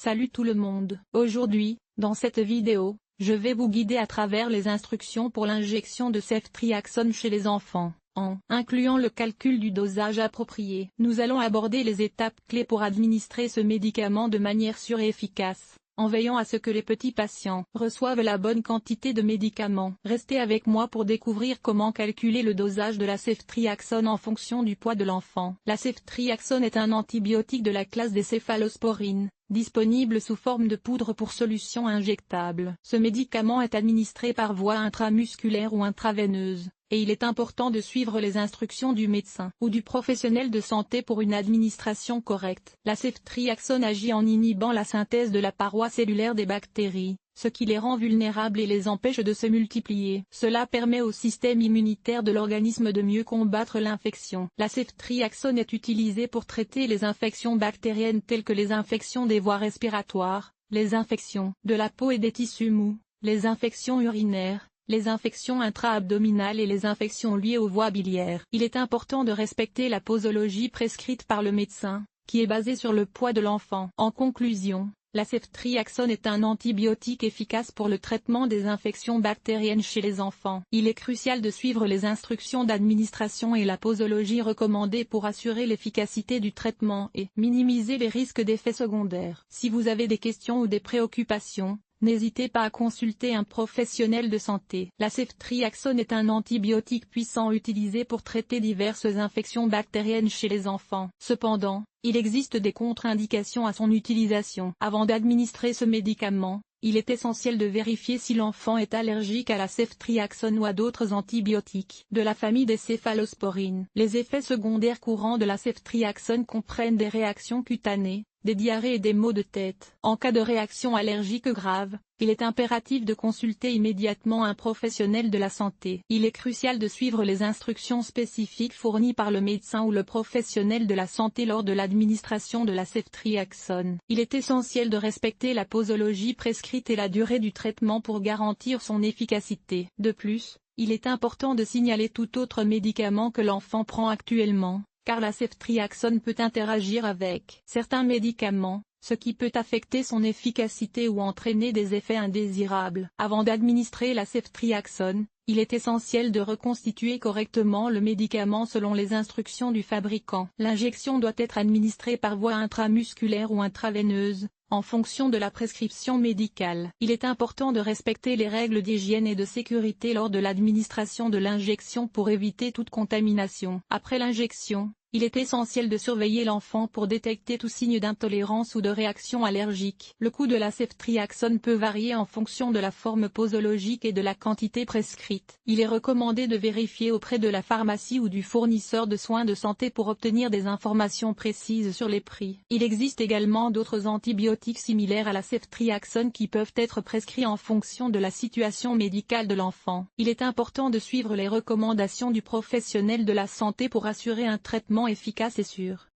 Salut tout le monde. Aujourd'hui, dans cette vidéo, je vais vous guider à travers les instructions pour l'injection de ceftriaxone chez les enfants, en incluant le calcul du dosage approprié. Nous allons aborder les étapes clés pour administrer ce médicament de manière sûre et efficace, en veillant à ce que les petits patients reçoivent la bonne quantité de médicaments. Restez avec moi pour découvrir comment calculer le dosage de la ceftriaxone en fonction du poids de l'enfant. La ceftriaxone est un antibiotique de la classe des céphalosporines, disponible sous forme de poudre pour solution injectable. Ce médicament est administré par voie intramusculaire ou intraveineuse, et il est important de suivre les instructions du médecin ou du professionnel de santé pour une administration correcte. La ceftriaxone agit en inhibant la synthèse de la paroi cellulaire des bactéries, ce qui les rend vulnérables et les empêche de se multiplier. Cela permet au système immunitaire de l'organisme de mieux combattre l'infection. La ceftriaxone est utilisée pour traiter les infections bactériennes telles que les infections des voies respiratoires, les infections de la peau et des tissus mous, les infections urinaires, les infections intra-abdominales et les infections liées aux voies biliaires. Il est important de respecter la posologie prescrite par le médecin, qui est basée sur le poids de l'enfant. En conclusion, la ceftriaxone est un antibiotique efficace pour le traitement des infections bactériennes chez les enfants. Il est crucial de suivre les instructions d'administration et la posologie recommandée pour assurer l'efficacité du traitement et minimiser les risques d'effets secondaires. Si vous avez des questions ou des préoccupations, n'hésitez pas à consulter un professionnel de santé. La ceftriaxone est un antibiotique puissant utilisé pour traiter diverses infections bactériennes chez les enfants. Cependant, il existe des contre-indications à son utilisation. Avant d'administrer ce médicament, il est essentiel de vérifier si l'enfant est allergique à la ceftriaxone ou à d'autres antibiotiques de la famille des céphalosporines. Les effets secondaires courants de la ceftriaxone comprennent des réactions cutanées, des diarrhées et des maux de tête. En cas de réaction allergique grave, il est impératif de consulter immédiatement un professionnel de la santé. Il est crucial de suivre les instructions spécifiques fournies par le médecin ou le professionnel de la santé lors de l'administration de la ceftriaxone. Il est essentiel de respecter la posologie prescrite et la durée du traitement pour garantir son efficacité. De plus, il est important de signaler tout autre médicament que l'enfant prend actuellement, car la ceftriaxone peut interagir avec certains médicaments, ce qui peut affecter son efficacité ou entraîner des effets indésirables. Avant d'administrer la ceftriaxone, il est essentiel de reconstituer correctement le médicament selon les instructions du fabricant. L'injection doit être administrée par voie intramusculaire ou intraveineuse, en fonction de la prescription médicale. Il est important de respecter les règles d'hygiène et de sécurité lors de l'administration de l'injection pour éviter toute contamination. Après l'injection, il est essentiel de surveiller l'enfant pour détecter tout signe d'intolérance ou de réaction allergique. Le coût de la ceftriaxone peut varier en fonction de la forme posologique et de la quantité prescrite. Il est recommandé de vérifier auprès de la pharmacie ou du fournisseur de soins de santé pour obtenir des informations précises sur les prix. Il existe également d'autres antibiotiques similaires à la ceftriaxone qui peuvent être prescrits en fonction de la situation médicale de l'enfant. Il est important de suivre les recommandations du professionnel de la santé pour assurer un traitement efficace et sûr.